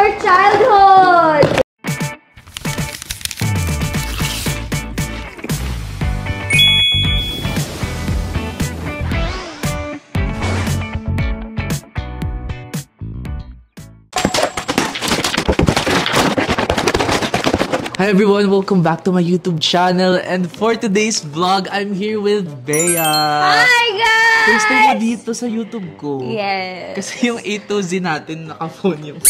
for childhood! Hi everyone! Welcome back to my YouTube channel. And for today's vlog, I'm here with Bea. Hi guys! First time mo dito sa YouTube ko. Yes. Kasi yung A to Z natin, naka-phone yung...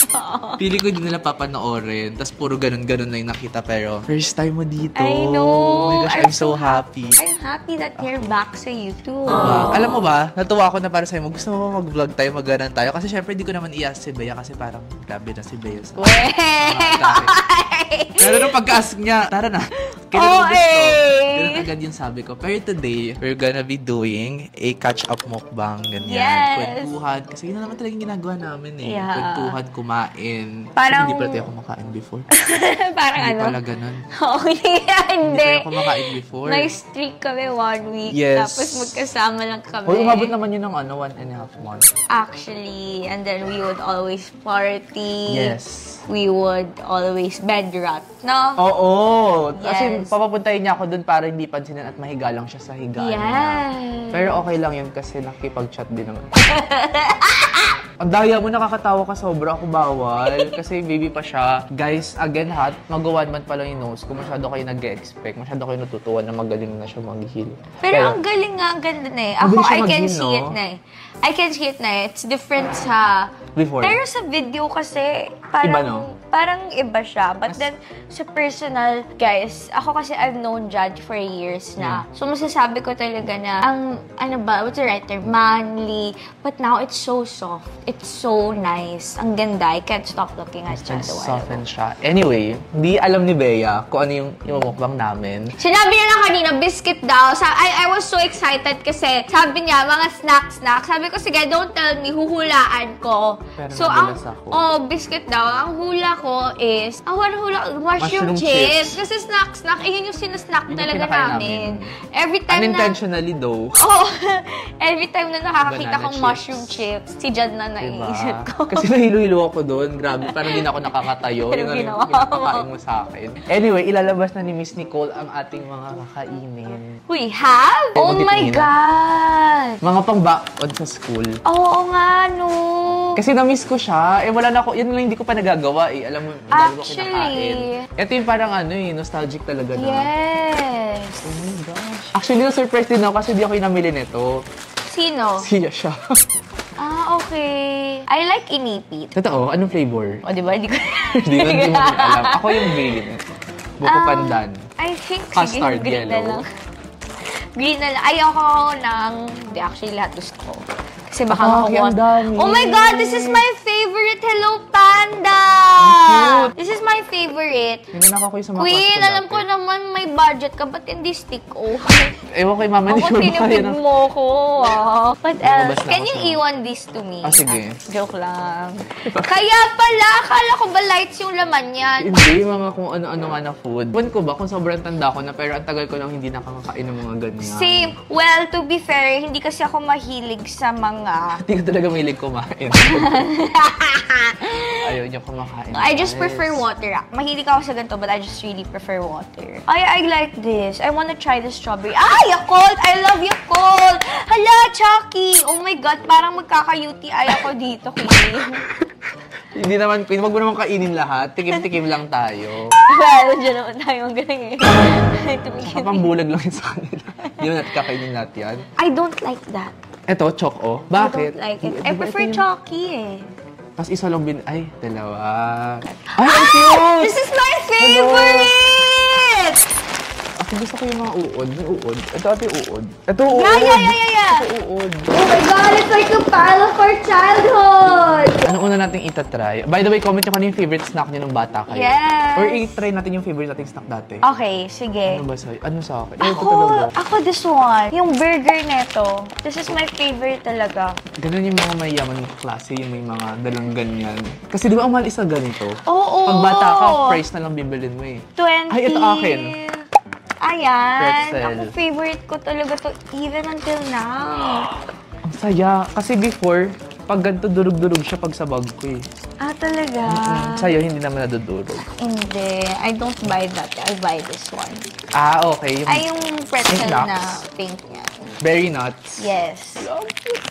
Pili ko hindi nila papanoorin. Tapos puro ganun-ganun na yung nakita. Pero first time mo dito. I know. Oh my gosh, I'm so happy. I'm happy that you're back sa YouTube. Alam mo ba, natuwa ako na para sa'yo. Gusto mo ba mag-vlog tayo, mag-ganan tayo? Kasi syempre, hindi ko naman i-ask si Bea kasi parang grabe na si Bea. Pero nung pagka-ask niya, tara na. Kailan mo gusto? Ganun agad yung sabi ko. Pero today, we're gonna be doing a catch-up mukbang, ganyan. Yes. Kwentuhan. Kasi yun na naman talagang ginagawa namin eh. Yeah. Kwentuhan, kumain. Parang... Kasi hindi pala tayo kumakain before. Parang hindi ano? pala ganun. Okay, Hindi tayo kumakain before. Nag-streak kami 1 week. Yes. Tapos magkasama lang kami. Hoy, umabot naman yun ng 1.5 months. Actually, and then we would always party. Yes. We would always bed rot, no? Oo. Yes. Kasi papapuntahin niya ako dun para hindi pansinin at mahiga lang siya sa higaan niya. Yes. Pero okay lang yun kasi nakikipag-chat din naman. Ang daya mo, nakakatawa ka sobra. Ako bawal. Kasi baby pa siya. Guys, again ha, mag-1 month pa lang yung nose ko. Masyado kayo nag-expect. Masyado kayo natutuwa na magaling na siya mag-heal. Pero ang galing nga, ang ganda na eh. Ako, I can see it na eh. I can see it na eh. It's different sa... Before. Pero sa video kasi, parang... Iba, no? Parang iba siya. But then, sa personal, guys, ako kasi I've known Judge for years na. So, masasabi ko talaga na, ang, ano ba, what's the right term? Manly. But now, it's so soft. It's so nice. Ang ganda. I can't stop looking at siya. Soften siya. Anyway, hindi alam ni Bea kung ano yung mukbang namin. Sinabi niya na kanina, biscuit daw. I was so excited kasi sabi niya, mga snack. Sabi ko, sige, don't tell me, huhulaan ko. Pero so, ang, ako. biscuit daw. Ang hula ko is, mushroom chips. Kasi snack. Yun yung sinasnack talaga namin. Every time unintentionally though. Oh, every time na nakakakita Banana kong chips. mushroom chips, si Jad na naiisip ko. Kasi nahilo-hilo ako doon. Grabe, parang hindi na ako nakakatayo. Pero yung ginawa mo. pagkain mo sa akin. Anyway, ilalabas na ni Miss Nicole ang ating mga kakainin. We have? Oh my God! Mga pang-backon sa school. Oo nga, no. Kasi na-miss ko siya. Wala na ako. Yan lang hindi ko pa nagagawa eh. Alam mo, dahil ko kinakain. Ito yung parang nostalgic talaga na. Yes. Oh my gosh. Actually, na-surprise din ako kasi di ako yung namili nito. Sino? Siya. Okay. I like inipit. Totoo? Anong flavor? O, di ba? Hindi ko Hindi mo alam. Ako yung green. Buko pandan. I think, Custard, sige, green yellow. na lang. Green na lang. Ayoko ng... Hindi, actually, lahat gusto ko. Kasi baka makukuha. Oh my God! This is my favorite Hello Panda! Cute. This is my favorite. Hinanaka ko yung sa mga Queen, class ko alam ko dati. naman may budget ka. Ba't hindi stick o? Ewan kay mama ni Ako Shurma tinipid yun. mo ko. What else? Lumabas na Can ako you sa- iwan this to me? Sige. Joke lang. Kaya pala, akala ko ba lights yung laman yan? Hindi, mga kung ano-ano nga na food. Ewan ko ba kung sobrang tanda ko na pero ang tagal ko nang hindi nakakakain ng mga ganyan. Same. Well, to be fair, hindi kasi ako mahilig sa mga... Hindi ko talaga mahilig kumain. Ayaw niya kumakain. I just prefer water. Mahilig ako sa ganito, but I just really prefer water. I like this. I wanna try the strawberry. Ah, Yakult! I love Yakult! Hala, Chucky! Oh my God, parang magkaka-UTI ako dito, Queen. Hindi naman, Queen. Wag mo naman kainin lahat. Tikim-tikim lang tayo. Well, dyan naman tayo ang galing eh. Kapambulag lang yun sa kanila. Hindi mo natin kakainin lahat yan. I don't like that. Eto, choco. I Bakit? don't like it. I prefer Chucky eh. Tapos isa lang ay, dalawa. Ay, ang cute! This is my favorite! Ako gusto ko yung mga uod. May uod. Ito ate uod. Ito uod. Yeah. Ito uod. Oh my God, it's like a pile of our childhood! Ano una nating itatry? By the way, comment nyo kung ano yung favorite snack nyo nung bata kayo. Yes! Or i-try natin yung favorite nating snack dati. Okay, sige. Ano ba sa'yo? Ano sa akin? Ito talaga. Ako this one. Yung burger neto. This is my favorite talaga. Ganun yung mga mayaman klase, yung may mga dalang ganyan. Kasi di ba ang mahal isa ganito? Oo. Pag bata ka, price na lang bibilin mo eh. 20. Ay, ito akin. Ayan. Pretzel. Ako favorite ko talaga to even until now. Ang saya. Kasi before, pag ganito durug-durug siya pag sabag ko eh. Ah, talaga. Sa'yo, hindi naman nadudurog. Hindi. I don't buy that. I buy this one. Ah, okay. Ay, yung pretzel Pink na nuts. pink niya. Berry nuts. Yes. Love it.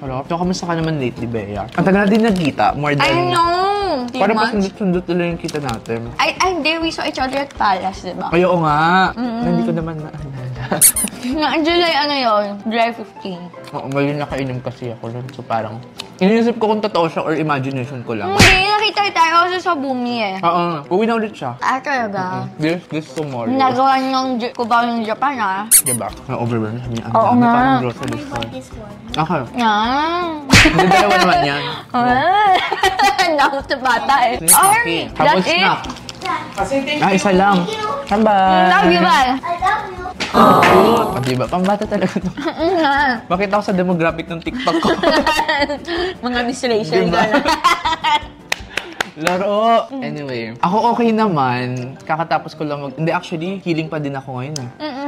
Sarap. So, kamusta ka naman lately, Bea? Ang tagal na din nagkita. More than... I know! Parang Too pa much. sundot-sundot nila yung kita natin. Hindi, we saw each other at Palace, di ba? Ay, oo nga. Hindi ko naman naalala. July, ano yun? July 15. Oo, ngayon nakainom kasi ako nun. So, parang... Iniisip ko kung totoo siya or imagination ko lang. Hindi, nakita tayo kasi sa Bumi eh. Oo, uwi na ulit siya. Talaga? This tomorrow. Nagawa niyong kubaw ng Japan, ah. Diba? Na-overwhelm na kami. Ang Oo dami nga. pa ng grocery store. Okay. Yan. Hindi dalawa naman yan. Nakot sa bata eh. Okay. Alright, Tapos that's it. snack. Isa lang. Bye-bye. Love you, bye. Oh, diba? Pambata talaga to. Bakit ako sa demographic ng TikTok ko? Mga Miss Rachel. Diba? Laro! Anyway, ako okay naman. Kakatapos ko lang Hindi, actually, healing pa din ako ngayon.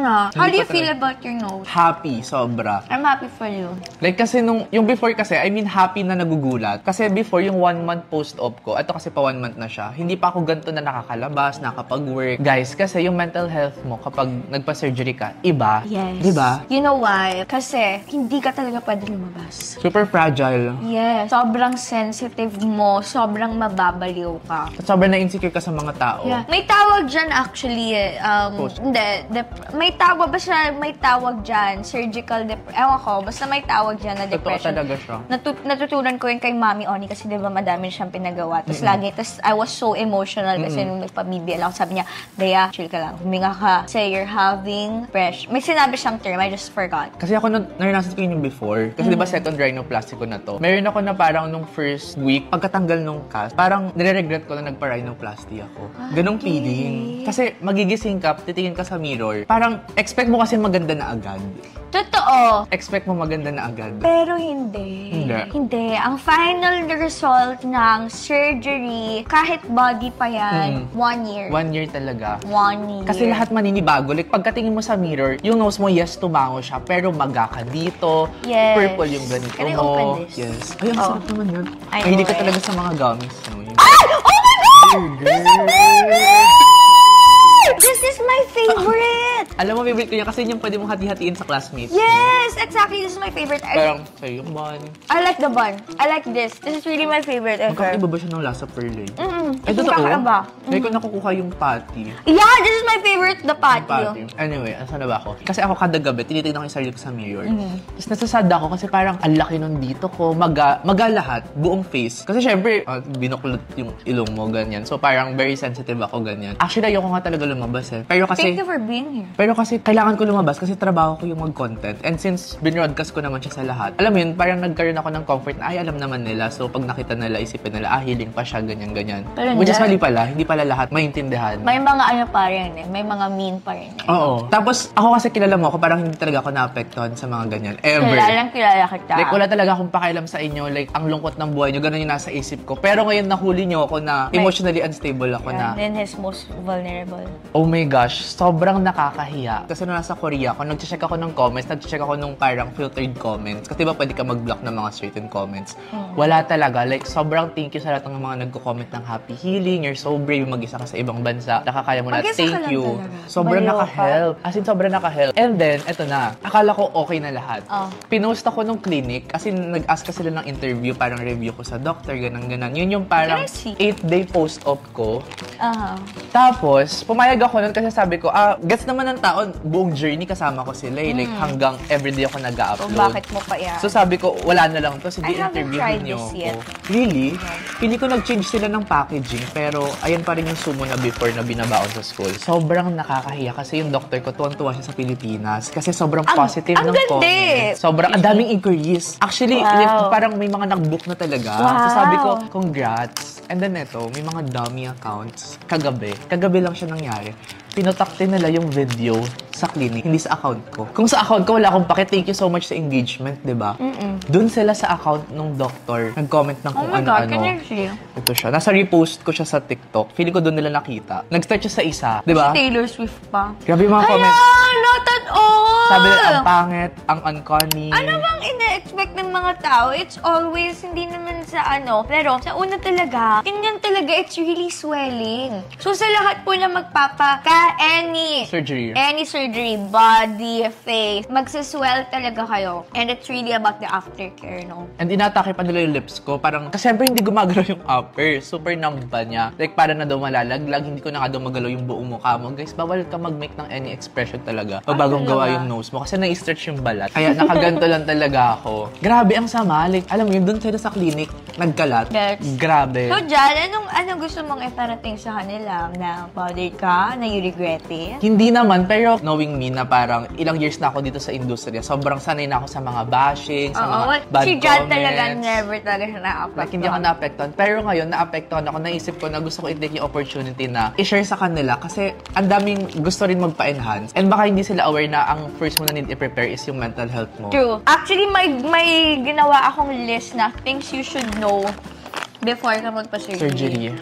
How do you pa feel talaga. about your nose? Happy, sobra. I'm happy for you. Like kasi yung before kasi, I mean happy na nagugulat. Kasi before yung 1 month post-op ko, ito kasi pa 1 month na siya, hindi pa ako ganito na nakakalabas, nakapag-work. Guys, kasi yung mental health mo kapag nagpa-surgery ka, iba. Yes. Diba? You know why? Kasi hindi ka talaga pwede lumabas. Super fragile. Yes. Sobrang sensitive mo, sobrang mababaliw ka. At sobrang na-insecure ka sa mga tao. Yeah. May tawag dyan actually eh. Post. Hindi. May tawag, basta may tawag dyan. Surgical ewan ko, basta may tawag dyan na Totoo depression. talaga siya. Natutunan ko yun kay Mami Oni kasi di ba madami siyang pinagawa. Tapos I was so emotional kasi nung nagpa-BBL ako, sabi niya, Bea, chill ka lang, huminga ka. Say you're having depression. May sinabi siyang term, I just forgot. Kasi ako naranasan ko yun yung before. Kasi di ba second rhinoplasty ko na to. Meron ako na parang nung first week, pagkatanggal nung cast, parang nire-regret ko na nagpa-rhinoplasty ako. Ganong feeling. Kasi magigising ka, titingin ka sa mirror. Parang expect mo kasi maganda na agad. Totoo. Expect mo maganda na agad. Pero hindi. Hindi. Hindi. Ang final result ng surgery, kahit body pa yan, 1 year. 1 year talaga. 1 year. Kasi lahat maninibago. Like, pagkatingin mo sa mirror, yung nose mo, yes, tumango siya. Pero maga ka dito. Yes. Purple yung ganito Can I mo. open this? Yes. Ay, ang sarap naman yun. I Ay, hindi know ka it. talaga sa mga gummies. No? Ay! Oh my God! This This is my favorite! Alam mo, favorite ko yan kasi yung pwede mong hati-hatiin sa classmates. Yes! Exactly. This is my favorite. Parang sa'yo yung bun. I like the bun. I like this. This is really my favorite ever. Magkakaiba ba siya ng lasa pearl eh? Ay, Hindi totoo? kakaiba. Like, kung nakukuha yung patty. Yeah! This is my favorite, the patio. Anyway, asan na ba ako? Kasi ako kada gabi, tinitignan ko yung sarili ko sa mirror. Tapos nasasad ako kasi parang ang laki nung dito ko, maga lahat, buong face. Kasi syempre, binuklot yung ilong mo, ganyan. So parang very sensitive ako, ganyan. Actually, ayoko nga talaga lumabas eh. Pero kasi, Thank you for being here. pero kasi kailangan ko lumabas kasi trabaho ko yung mag-content. And since binroadcast ko naman siya sa lahat, alam mo yun, parang nagkaroon ako ng comfort na ay alam naman nila. So pag nakita nila, isipin nila, healing pa siya, ganyan-ganyan. Pero Which is hindi. mali pala, hindi pala lahat maintindihan. May mga ano pa rin eh. May mga mean pa rin eh. Oo. Tapos, ako kasi kilala mo ako, parang hindi talaga ako naapektuhan sa mga ganyan. Ever. Kilala kita. Like, wala talaga akong pakialam sa inyo. Like, ang lungkot ng buhay nyo, ganun yung nasa isip ko. Pero ngayon, nahuli nyo ako na emotionally unstable ako na. And then his most vulnerable. Oh my gosh, sobrang nakakahiya. Kasi nung nasa Korea ako, nag-check ako ng comments, nag-check ako nung parang filtered comments. Kasi diba pwede ka mag-block ng mga certain comments. Wala talaga. Like, sobrang thank you sa lahat ng mga nagko-comment ng happy healing, you're so brave, mag-isa ka sa ibang bansa, nakakaya mo na. Mag-isa ka Thank lang you. talaga. Sobrang Baliw ka. naka-help. As in, sobrang naka-help. And then, eto na. Akala ko okay na lahat. Oh. Pinost ako nung clinic kasi nag-ask ka sila ng interview, parang review ko sa doctor, ganun-ganan. Yun yung parang Can I see? 8-day post-op ko. Aha. Tapos, pumayag ako nun kasi sabi ko, gets naman ng taon, buong journey kasama ko sila eh. Like, hanggang everyday ako So, nag-upload. bakit mo pa yan? So, sabi ko, wala na lang to. Sige, I haven't interviewin tried niyo this ako. yet. Really? Pili ko nag-change sila ng packaging, pero ayan pa rin yung sumo na before na binabaon sa school. Sobrang nakakahiya kasi yung doctor ko, tuwang-tuwa siya sa Pilipinas. Kasi sobrang positive ang ng ganda comments. Sobrang, ang daming inquiries. Actually, Wow. parang may mga nag-book na talaga. Wow. So, sabi ko, congrats. And then eto, may mga dummy accounts. Kagabi lang siya nangyari. Pinotakte nila yung video sa clinic, hindi sa account ko. Kung sa account ko, wala akong pake. Thank you so much sa engagement, di ba? Doon sila sa account ng doctor, nag-comment ng Oh kung my God, ano-ano. can you see? Ito siya. Nasa repost ko siya sa TikTok. Feeling ko doon nila nakita. Nag-start siya sa isa, di ba? Taylor Swift pa. Grabe yung mga comments. Not at all! Sabi nila, ang pangit, ang uncanny. Ano bang ina-expect ng mga tao? It's always, hindi naman sa ano. Pero sa una talaga, ganyan talaga, it's really swelling. So sa lahat po na any surgery, body, face, magsaswell talaga kayo. And it's really about the aftercare, no? And inatake pa nila yung lips ko. Parang, kasi syempre hindi gumagalaw yung upper. Super numb pa niya. Like, para na daw malalaglag, hindi ko na nga daw magalaw yung buong mukha mo. Guys, bawal ka mag-make ng any expression talaga. Pag bagong gawa yung nose mo. Kasi na-stretch yung balat. Kaya nakaganto lang talaga ako. Grabe ang sama. Like, alam mo yun, dun sila sa clinic, nagkalat. That's... Grabe. So, Jan, anong gusto mong iparating sa kanila? Na bothered ka? Na you regret it? Hindi naman, pero knowing me na parang ilang years na ako dito sa industriya, sobrang sanay na ako sa mga bashing, sa mga bad si Jan comments. talaga never talaga siya na-apektuhan. Like, hindi ako na-apektuhan. Pero ngayon, na-apektuhan ako. Naisip ko na gusto ko i-take yung opportunity na i-share sa kanila kasi ang daming gusto rin magpa-enhance. And baka hindi sila aware na ang first mo na need i-prepare is yung mental health mo. True. Actually, may ginawa akong list na things you should know before ka magpa-surgery.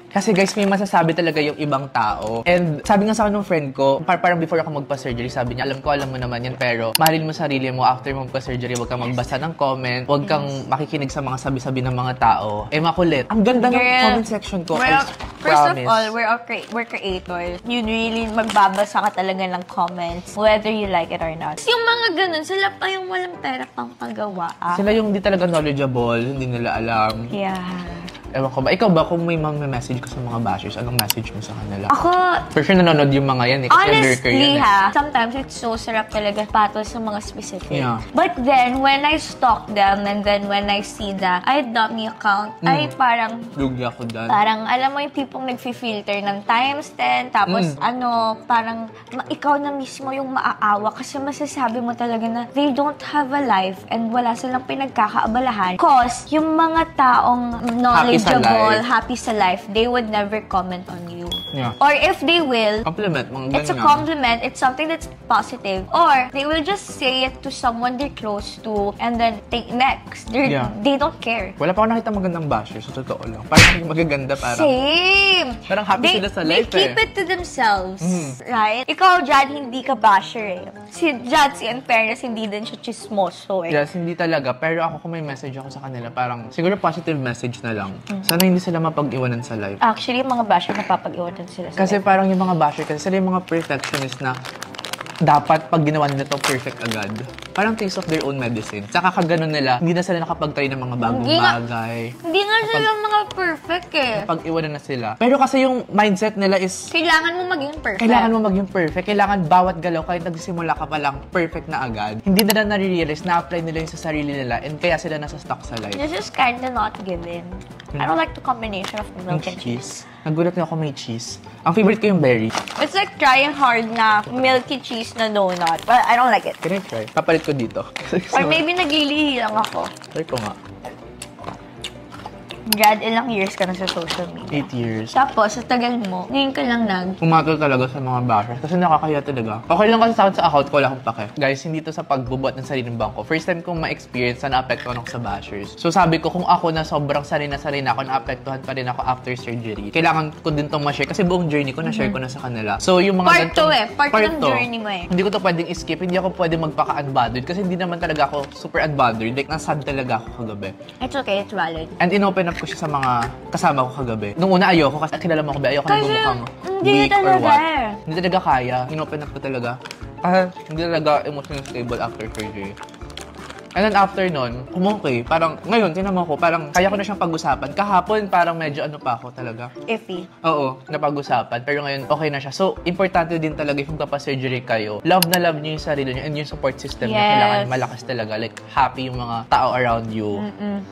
Kasi guys, may masasabi talaga yung ibang tao. And sabi nga sa akin ng friend ko, parang before ako magpa-surgery, sabi niya, alam mo naman yan, pero mahalin mo sarili mo after mo magpa-surgery, huwag kang magbasa ng comment, huwag kang makikinig sa mga sabi-sabi ng mga tao. Eh, makulit. Ang ganda ng comment section ko. First of all, we're creators. You really magbabasa ka talaga ng comments, whether you like it or not. Yung mga ganun, sila pa yung walang pera pang pagawa. Sila yung di talaga knowledgeable, hindi nila alam. Yeah. Ewan ko ba? Ikaw ba kung may mga message ka sa mga bashers, anong message mo sa kanila? Ako, for sure nanonood yung mga yan eh. Kasi honestly sometimes it's so sarap talaga patol sa mga specific. Yeah. But then, when I stalk them and then when I see that I dummy account, ay parang lugi ako dyan. Parang, alam mo yung tipong nag-filter ng times 10, tapos parang ikaw na mismo yung maaawa kasi masasabi mo talaga na they don't have a life and wala silang pinagkakaabalahan. Cause, yung mga taong knowledgeable, happy sa life, they would never comment on you. Yeah. Or if they will, compliment, mga it's a compliment, it's something that's positive. Or, they will just say it to someone they're close to and then take next. They don't care. Wala pa ako nakita magandang bashers, sa totoo lang. Parang magaganda, parang... Same! Parang happy sila sa life They keep it to themselves, right? Ikaw, Jad, hindi ka basher eh. Si Jad, in fairness, hindi din siya chismoso eh. Yes, hindi talaga. Pero ako kung may message ako sa kanila, parang siguro positive message na lang. Sana hindi sila mapag-iwanan sa life. Actually, yung mga basher napapag-iwanan sila sa kasi life. Parang yung mga basher, kasi sila yung mga perfectionist na dapat pag ginawa nila to perfect agad. Parang taste of their own medicine. Tsaka kaganon nila, hindi na sila nakapag-try ng mga bagong bagay. Hindi nga sila mga perfect eh. Pag-iwanan na sila. Pero kasi yung mindset nila is... Kailangan mo maging perfect. Kailangan mo maging perfect. Kailangan bawat galaw, kahit nagsimula ka pa lang, perfect na agad. Hindi nila nare-realize na apply nila yung sa sarili nila and kaya sila nasa stuck sa life. This is kinda not given. I don't like the combination of milk and cheese. Nagulat na ako may cheese. Ang favorite ko yung berry. It's like trying hard na milky cheese na donut. But I don't like it. Can I try? Papalit ko dito. Or maybe naglilihi lang ako. Try ko nga. Jad, ilang years ka na sa social media? 8 years. Tapos, sa tagal mo, ngayon ka lang Pumatol talaga sa mga bashers kasi nakakaya talaga. Okay lang kasi sa akin sa account ko, wala akong pake. Guys, hindi to sa pagbubuhat ng sariling bangko. First time kong ma-experience na naapektuhan ako sa bashers. So sabi ko, kung ako na sobrang sanay na ako, naapektuhan pa rin ako after surgery. Kailangan ko din tong ma-share kasi buong journey ko na-share ko na sa kanila. So yung mga Part ng journey mo eh. Hindi ko to pwedeng skip, hindi ako pwedeng magpaka-unbothered kasi hindi naman talaga ako super unbothered. Like, nasad talaga ako kagabi. It's okay, it's valid. And in-open up ko siya sa mga kasama ko kagabi. Nung una ayoko kasi kilala mo ko ba, ayoko na bumukhang weak or what. Hindi talaga kaya. In-open up ko talaga. Hindi talaga emotionally stable after surgery. And then after nun, okay. Parang ngayon, tinama ko, parang kaya ko na siyang pag-usapan. Kahapon, parang medyo ano pa ako talaga. Iffy. Oo, napag-usapan. Pero ngayon, okay na siya. So, importante din talaga if magpapa-surgery kayo, love na love niyo yung sarili niyo and yung support system niyo. Kailangan malakas talaga. Like, happy yung mga tao around you.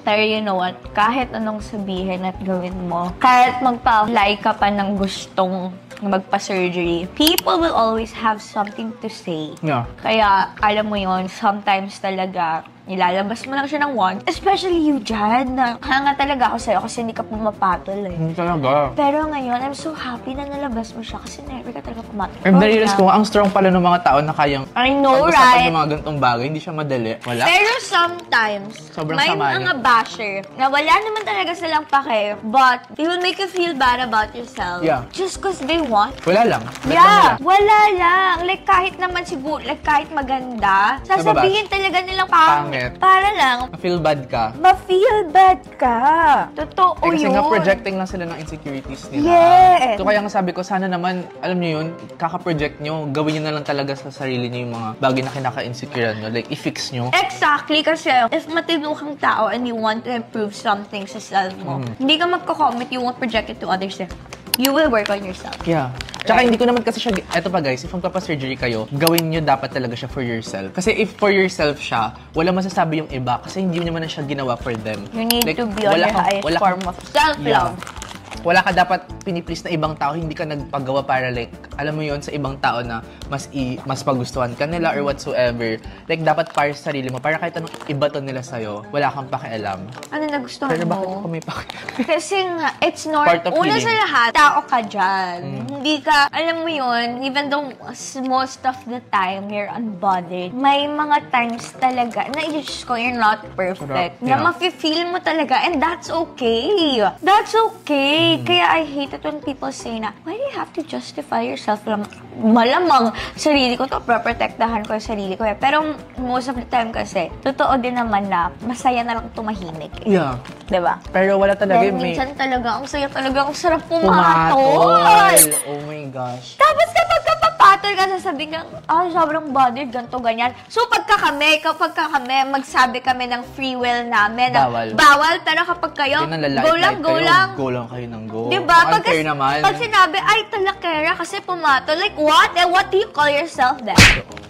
Pero you know what? Kahit anong sabihin at gawin mo, kahit magpa-apply ka pa ng gustong magpa-surgery, people will always have something to say. Yeah. Kaya, alam mo yon, sometimes talaga, nilalabas mo lang siya ng want. Especially you, Jan. Hanga talaga ako sa'yo kasi hindi ka pumapatol eh. Hindi talaga. Pero ngayon, I'm so happy na nalabas mo siya kasi never ka talaga pumatol. And na-realize ko, ang strong pala ng mga tao na kayang I know, pag-usapan right? ng mga ganitong bagay. Hindi siya madali. Wala. Pero sometimes, sobrang may mga basher na wala naman talaga silang pake, but they will make you feel bad about yourself. Yeah. Just because they want? Wala lang. Bet lang Yeah, nila. wala lang. Like, kahit naman siguro, like, kahit maganda, sasabihin talaga nilang pangit. Pangit. Para lang, Ma-feel bad ka. ma-feel bad ka. Totoo Eh, kasi yun. nga projecting lang sila ng insecurities nila. Yes. So kaya nga sabi ko, sana naman, alam niyo yun, kaka-project nyo, gawin nyo na lang talaga sa sarili niyo yung mga bagay na kinaka-insecurean nyo. Like, i-fix nyo. Exactly, kasi if matino kang tao and you want to improve something sa self mo, hindi ka magko-comment, you won't project it to others. You will work on yourself. Yeah. Tsaka hindi ko naman kasi siya, eto pa guys, if magpapa-surgery kayo, gawin nyo dapat talaga siya for yourself. Kasi if for yourself siya, wala masasabi yung iba kasi hindi nyo naman na siya ginawa for them. You need Like, to be on wala your kang- highest wala form kang- of self-love. Wala ka dapat piniplease na ibang tao, hindi ka nagpagawa para like, alam mo yon sa ibang tao na mas pagustuhan ka nila or whatsoever. Like, dapat para sa sarili mo, para kahit anong ibato nila sa'yo, wala kang pakialam. Ano nagustuhan Pero bakit mo? ako may pakialam? Kasi nga, it's not, Part of una healing. sa lahat, tao ka dyan. Hindi ka, alam mo yun, even though most of the time you're unbothered, may mga times talaga na Diyos ko, you're not perfect. Yeah. Na mafe-feel mo talaga, and that's okay. That's okay. Kaya I hate it when people say na, why do you have to justify yourself lang? Malamang, sarili ko to, proprotektahan ko yung sarili ko. Pero most of the time kasi, totoo din naman na masaya na lang tumahimik. Yeah. Diba? Pero wala talaga Dahil may minsan talaga, ang saya talaga, ang sarap pumatol. pumatol. Oh my gosh. Tapos kapag kapapatol ka, sasabihin ka, sobrang bothered, ganito, ganyan. So kapag kami, magsabi kami ng free will namin. Bawal. Bawal, pero kapag kayo, Yun ang lalait, go lang, go lang. Go lang kayo ng go. Diba? Ang unfair naman. Pag sinabi, ay, talakera kasi pumatol. Like, what? And what do you call yourself then?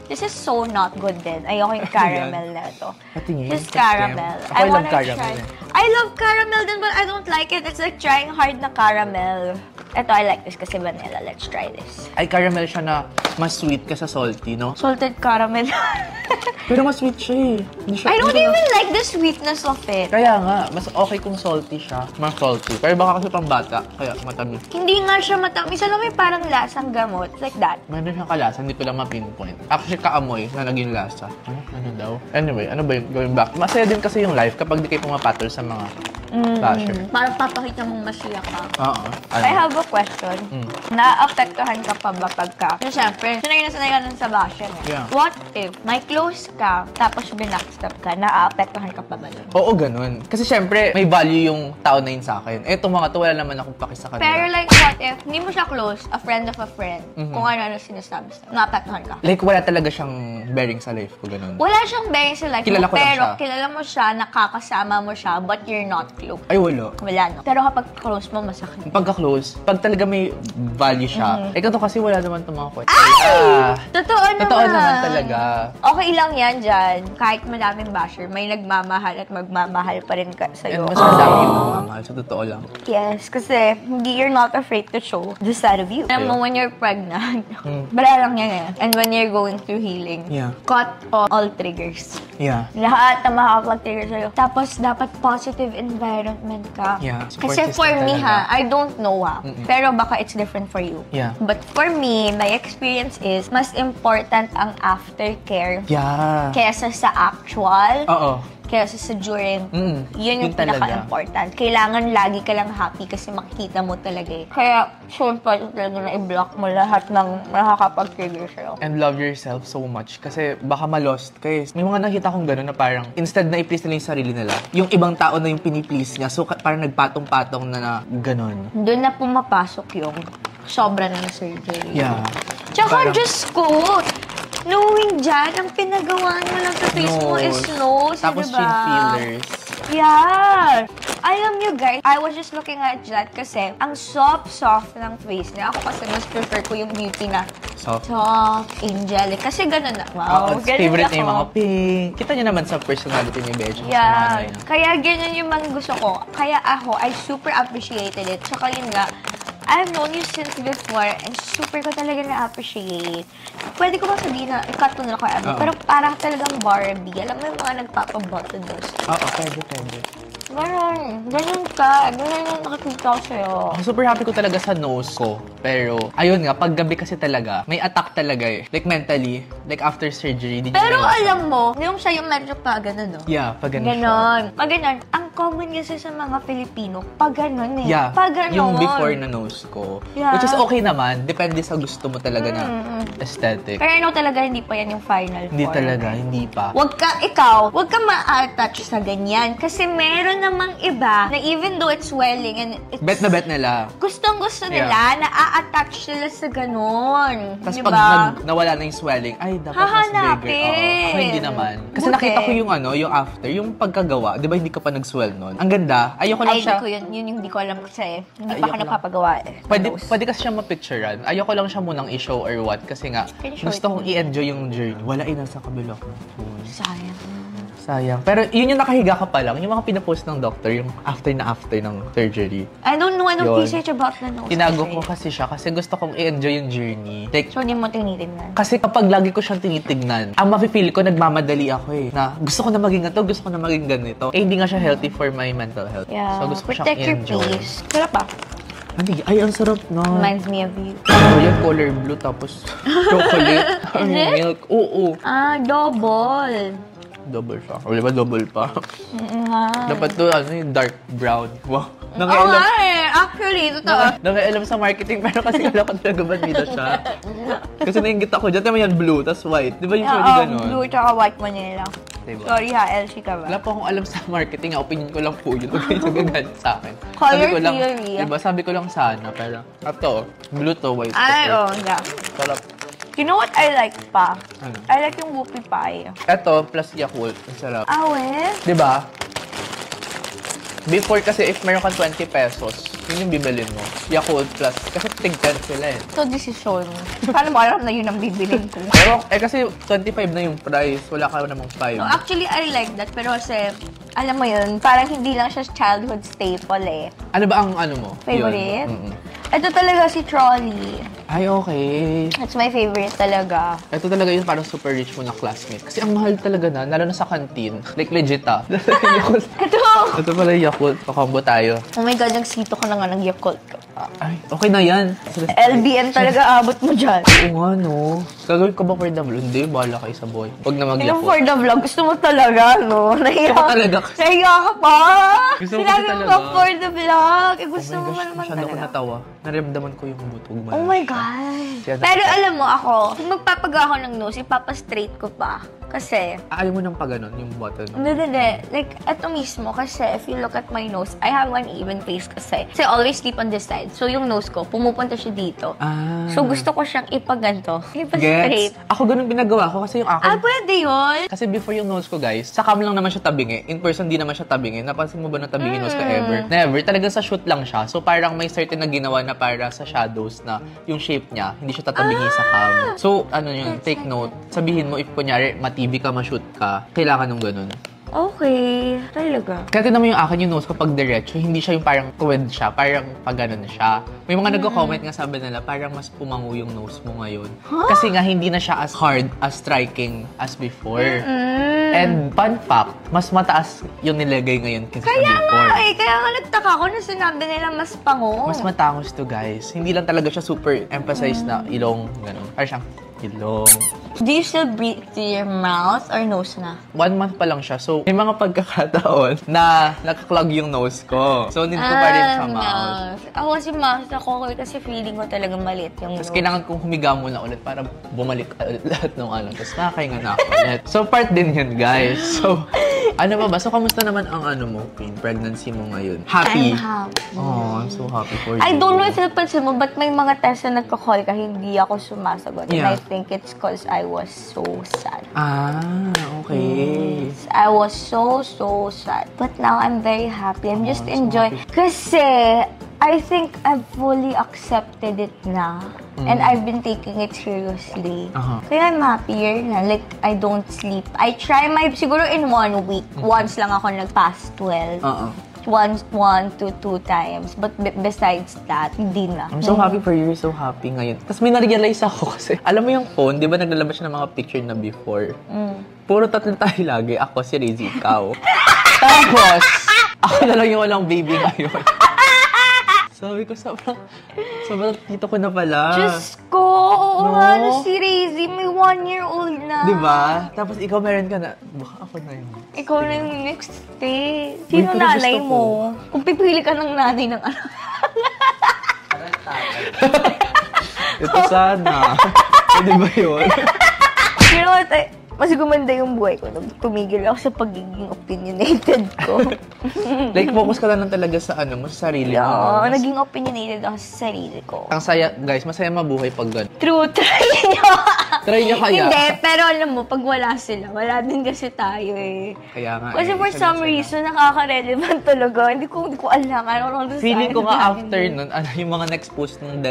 This is so not good din. Ayoko yung caramel na ito. Patingin. This caramel. Ako I love wanna caramel. try. I love caramel din, but I don't like it. It's like trying hard na caramel. Ito, I like this kasi vanilla. Let's try this. Ay, caramel siya na mas sweet ka sa salty, no? Salted caramel. Pero mas sweet siya eh. Hindi siya, I don't hindi siya even like the sweetness of it. Kaya nga, mas okay kung salty siya. Mas salty. Pero baka kasi pang bata, kaya matamis. Hindi nga siya matamis. Alam mo, may parang lasang gamot. It's like that. Meron siyang kalasa, hindi ko lang ma-pinpoint. Actually, kaamoy na naging lasa. Ano daw? Anyway, ano ba yung going back? Masaya din kasi yung life kapag di kayo pumapatol sa mga basher. Parang papakita mong masaya ka. Oo. I have a question. Naapektuhan ka pa ba pagka? So, syempre, sanay na sanay ka nun sa basher. Yeah. What if may close ka, tapos binackstab ka, naaapektuhan ka pa ba dun? Oo, ganun. Kasi syempre, may value yung tao na yun sa akin. Etong mga to, wala naman akong paki sa kanila. Pero like, what if, hindi mo siya close, a friend of a friend, kung ano sinasabi sa'yo, naapektuhan ka? Like, wala talaga siyang bearing sa life ko, ganun. Wala siyang bearing sa life Kilala mo, ko lang pero siya. kilala mo siya, nakakasama mo siya, but you're not close. Ay, wala. Wala, no? Pero kapag close mo, masakit. Pagka-close, pag talaga may value siya, eh ganito kasi wala naman itong mga kwento. Totoo naman. Totoo naman talaga. Okay lang yan dyan. Kahit madaming basher, may nagmamahal at magmamahal pa rin ka And sa'yo. mas madami yung mamahal, sa totoo lang. Yes, kasi you're not afraid to show the side of you. Alam mo, when you're pregnant, bala lang yan eh. And when you're going through healing, Yeah. cut off all triggers. Yeah. Lahat na makakapag-trigger sa'yo. Tapos, dapat positive environment ka. Yeah, support Kasi for system me talaga. ha, I don't know ha. Pero baka it's different for you. Yeah. But for me, my experience is, mas important ang aftercare Yeah. kesa sa actual, Oo. kesa sa during. Yun yung Yun talaga. pinaka-important. Kailangan lagi ka lang happy kasi makikita mo talaga eh. Kaya, sure pa talaga na i-block mo lahat ng nakakapag-trigger sa'yo. And love yourself so much. Kasi baka ma-lost ka eh. May mga nakita kong gano'n na parang instead na i-please nila yung sarili nila, yung ibang tao na yung piniplease niya. So parang nagpatong-patong na gano'n. Doon na pumapasok yung sobra na surgery. Yeah. Tsaka, Parang- Diyos ko, knowing dyan, ang pinagawa mo lang sa face mo is nose, Tapos diba? chin fillers. Yeah! Alam nyo guys, I was just looking at that kasi ang soft-soft ng face niya. Ako kasi mas prefer ko yung beauty na Soft. soft, angelic. Kasi ganun na. Wow, Oo, ganun favorite ako. niya yung mga pink. Kita niyo naman sa personality ni Bejo. Yeah. Kaya ganyan yung mga gusto ko. Kaya ako, I super appreciated it. Tsaka yun nga, I've known you since before and super ko talaga na-appreciate. Pwede ko ba sabihin na, i-cut mo na ako, Abby, Oo. pero parang talagang Barbie. Alam mo yung mga nagpapabottoms. Oo, pwede. Ganun ka. Ganun yung nakikita ko sa'yo. Ako super happy ko talaga sa nose ko. Pero, ayun nga, pag gabi kasi talaga, may attack talaga eh. Like mentally, like after surgery. Pero alam mo, yung sa'yo medyo pa ganun, no? Yeah, pag ganun Ganon. Pag ganon, ang common kasi sa mga Filipino, pag ganon eh. Yeah, Pag ganon. yung before na nose ko. Yeah. Which is okay naman. Depende sa gusto mo talaga na aesthetic. Pero I know talaga hindi pa yan yung final Hindi form. talaga, hindi pa. Huwag ka ma-attach sa ganyan. Kasi meron namang iba na even though it's swelling and it's... Bet nila. Gustong-gusto nila na a-attach sila sa ganon. Tapos diba? pag nawala na yung swelling, ay, dapat mas bigger. Hahanapin. Ako hindi naman. Kasi Buti. nakita ko yung yung after, yung pagkagawa, di ba hindi ka pa nag-swell nun? Ang ganda. Ayoko lang Ay, siya. hindi ko yun. Yun yung hindi ko alam kasi hindi Ayoko pa ako lang. napapagawa eh. Pwede kasi siya mapicturean. Ayoko lang siya munang i-show or what. Kasi nga, Can you show gusto it kong i-enjoy yung journey. Wala nasa kabila ko. Sayang. Sayang. Pero yun yung nakahiga ka pa lang. Yung mga pinapost ng doctor, yung after ng surgery. I don't know anong Yun. research about the nose. Tinago ko kasi siya kasi gusto kong i-enjoy yung journey. Like, So, hindi mo tinitingnan. kasi kapag lagi ko siyang tinitignan, ang mafe-feel ko, nagmamadali ako eh. Na gusto ko na maging ganito, gusto ko na maging ganito. Eh, hindi nga siya healthy for my mental health. Yeah. So, gusto ko siyang Protect your i-enjoy. peace. Sarap pa. Ay, ang sarap na. Reminds me of you. Oh, yan, color blue, tapos chocolate. Is it? Milk. Oo. Double. Double siya. O, di ba double pa? Nga. Dapat to, yung dark brown. Wow. Oo nga eh. Actually, totoo. Nangialam sa marketing, pero kasi wala ko talaga bandida siya. Kasi nainggit ako dyan. Diba yan blue, tas white. Di ba usually ganun? Blue tsaka white Manila. Diba? Sorry ha, LC ka ba? Wala po akong alam sa marketing. Opinion ko lang po yun. Huwag kayo nagagalit sa akin. Color Sabi ko lang, theory. diba, sabi ko lang sana. Pero, ito, blue to, white to. Ay, yeah. Sarap. You know what I like pa? Ano? I like yung whoopie pie. Ito, plus Yakult. Ang sarap. Awe? Diba? Before kasi, if meron kang 20 pesos, yun yung bibilin mo. Yakult plus. Kasi tig-10 sila eh. So, decision. Paano mo alam na yun ang bibilin ko? Pero, kasi 25 na yung price. Wala ka namang 5. No, actually, I like that. Pero kasi, alam mo yun, parang hindi lang siya childhood staple eh. Ano ba ang mo? Favorite? Yun. Ito talaga si Trolley. Ay, okay. That's my favorite talaga. Ito talaga yung parang super rich mo na classmate. Kasi ang mahal talaga na, lalo na sa canteen. Like, legit ah. Ito! Ito pala yung Yakult. Kakombo tayo. Oh my God, nagsito ka na nga ng Yakult ko. Ay, okay na yan. LBM talaga abot mo dyan. Oo nga, no. Gagawin ko ba for the vlog? Hindi, bahala kayo sa boy. Huwag na Yung mag-Yakult. for the vlog, gusto mo talaga, no? Nahiya Gusto ko talaga. Nahiya ka pa! Gusto ko Sinabi kasi mo talaga. pa for the vlog. Eh, gusto Oh mo my gosh, naman masyado ako talaga. natawa. Naramdaman ko yung butog man. Oh my God. Siya na- Pero alam mo ako, kung magpapagawa ako ng nose, ipapastraight ko pa. Kasi, Ayaw mo nang pa ganun, yung button. hindi. Like, eto mismo, kasi if you look at my nose, I have an even face kasi. Kasi I always sleep on this side. So, yung nose ko, pumupunta siya dito. Ah. So, gusto ko siyang ipaganto. Ipa-straight. Gets? Ako ganun binagawa ko kasi yung akin. Ah, pwede yun? Kasi before yung nose ko, guys, sa cam lang naman siya tabingi. In person, di naman siya tabingi. Napansin mo ba na tabingi nose ka ever? Never. Talagang sa shoot lang siya. So, parang may certain na ginawa na para sa shadows na yung shape niya, hindi siya tatabingi sa cam. So, ano yun, take note. Sabihin mo, if kunyari, ma-TV ka, ma-shoot ka, kailangan ng ganun. Okay. Talaga. Kaya tinan mo yung akin, yung nose ko pag diretso, hindi siya yung parang tuwid siya, parang pag ganun siya. May mga nagko-comment nga sabi nila, parang mas pumango yung nose mo ngayon. Kasi nga, hindi na siya as hard, as striking as before. And fun fact, mas mataas yung nilagay ngayon kaysa Kaya before. nga kaya nga nagtaka ko na sinabi nila mas pango. Mas matangos to, guys. Hindi lang talaga siya super emphasized na ilong, gano'n. Or siyang ilong. Do you still breathe through your mouth or nose na? 1 month pa lang siya. So, may mga pagkakataon na nakaklog yung nose ko. So, need ko pa rin sa mouth. Ako kasi mouth ako kasi feeling ko talaga maliit yung Tapos nose. kailangan kong humiga muna ulit para bumalik lahat ng ano. Tapos nakakahinga na ako ulit. So, part din yun, guys. So, ano ba? So, kamusta naman ang mo, Queen? Pregnancy mo ngayon? Happy? I'm happy. Oh, I'm so happy for you. I don't know if napansin mo, but may mga test na nagka-call ka, hindi ako sumasagot. And Yeah. I think it's because I was so sad. Ah, okay. I was so sad. But now I'm very happy. I'm just so enjoying. Kasi I think I've fully accepted it na. And I've been taking it seriously. Kaya I'm happier na. Like, I don't sleep. I try siguro in 1 week, once lang ako nag-past 12. One to 2 times. But besides that, hindi na. I'm so happy for you. You're so happy ngayon. Tapos may na-realize ako kasi, alam mo yung phone, di ba naglalabas siya ng mga picture na before? Puro tatlo tayo lagi. Ako, si Rizzy, ikaw. Tapos, Ako na lang yung walang baby ngayon. Sabi ko, sobrang tito ko na pala. Diyos ko, oo nga, si Razy, may 1-year-old na. Diba? Tapos ikaw meron ka na, baka ako na yun. Ikaw na yung next day. Sino pero nanay gusto mo? Kung pipili ka ng nanay ng ano. Ito sana. Pwede ba yun? You know what? Mas gumanda yung buhay ko nung tumigil ako sa pagiging opinionated ko. Like, focus ka lang talaga sa ano mo, sa sarili mo. Oo, naging opinionated ako sa sarili ko. Ang saya, guys, masaya mabuhay pag gano'n. True, try nyo! Try nyo kaya? Hindi, pero alam mo, pag wala sila, wala din kasi tayo eh. Kaya nga Kasi for some reason, nakaka-relevant talaga. Hindi ko alam. Ano feeling ko nga after nun, ano, yung mga next post ng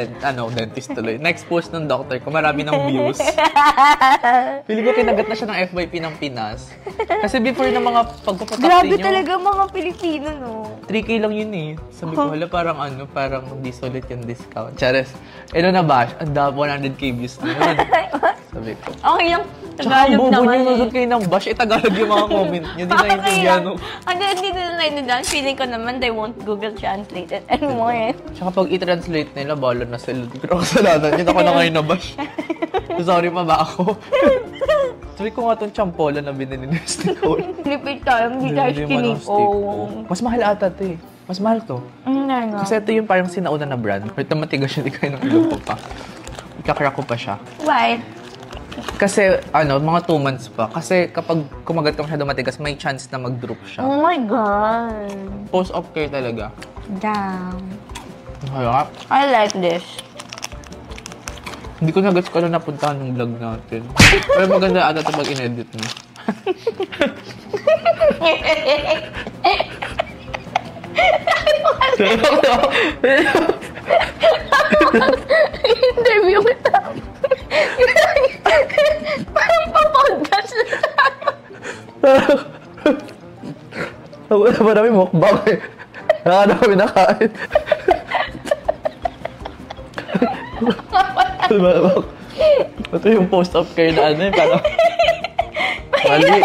dentist tuloy. Next post ng doctor ko, marami ng views. Feeling ko kinagat na siya ng FYP ng Pinas. Kasi before ng mga pagpapatak Grabe ninyo, talaga mga Pilipino, no? 3K lang yun eh. Sabi ko, hala, parang di solid yung discount. Chares, ano na ba? Ang 100K views na yun. Sabi ko. Okay lang. Tsaka Tagalog ang bobo naman nyo, nagod kayo ng bash. Tagalog yung mga comment nyo. Di naiintindihan. Hindi na naiintindihan. Feeling ko naman, they won't Google Translate it anymore. Tsaka pag i-translate nila, bala na sila. Pero kasalanan yun, ako na ngayon na bash. Sorry pa ba ako? Sabi ko nga itong champola na binili ni Nicole. Lipid tayo, hindi tayo skinny. Mas mahal ata ito eh. Mas mahal to. Nga. Kasi ito yung parang sinauna na brand. Wait na matigas siya, di kayo ng ilong ko pa. Ikakrak ko pa siya. Why? Kasi, mga 2 months pa. Kasi kapag kumagat ka masyado matigas, may chance na mag-droop siya. Oh my God. Post-op care talaga. Damn. Kaya, I like this. hindi ko na-gets ko lang napuntahan ng vlog natin. Pero maganda ata ito pag in-edit mo. Interview kita. Parang pa-podcast na tayo. Wala ba namin mukbang eh. Nakakana kami nakain. Ito yung post-op care na ano eh. Parang... Mali.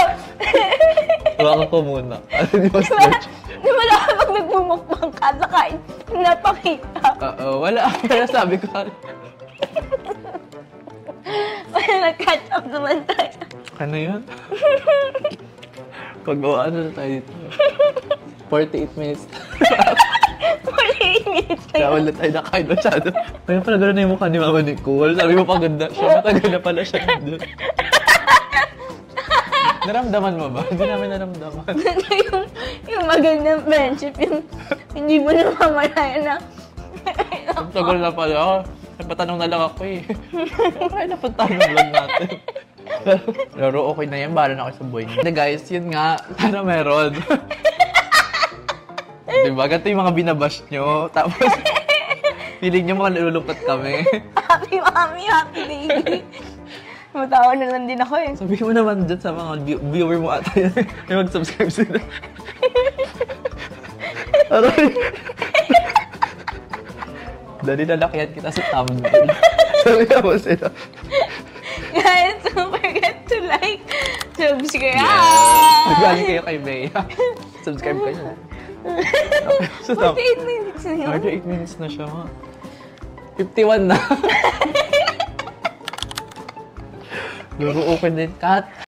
Hawakan ko muna. Ano yung stretch? Di ba dapat pag nagbumukbang ka, nakain, napakita. Oo, wala. Pero sabi ko, Wala nag-catch up naman tayo. ano yun? Ano na tayo dito? 48 minutes. 48 minutes na Kaya yun. wala tayo nakain masyado. Kaya pala gano'n na yung mukha ni Mama Nicole. Sabi mo paganda siya. Matagal na pala siya nandun. Naramdaman mo ba? Hindi namin naramdaman. yung magandang friendship, yung hindi mo na mamalayan na. Ang tagal na pala ako. Napatanong na lang ako eh. Ay, napuntahan ng vlog natin. Pero okay na yan. Bahala na ako sa buhay niyo. Hindi guys, yun nga. Sana meron. Diba? Ganito yung mga binabash nyo. Tapos, feeling nyo mga nalulungkot kami. Happy mommy, happy baby. Matawa na lang din ako eh. Sabi mo naman dyan sa mga viewer mo ata yan. May mag-subscribe sila. Aray! Dali lalakyan kita sa thumbnail. Sabi ka mo sila. Guys, don't forget to like, subscribe! Nagaling kayo kay Bea. Subscribe kayo. So, 48 minutes na yun. 48 minutes na siya. 51 na. Luro open din. Cut!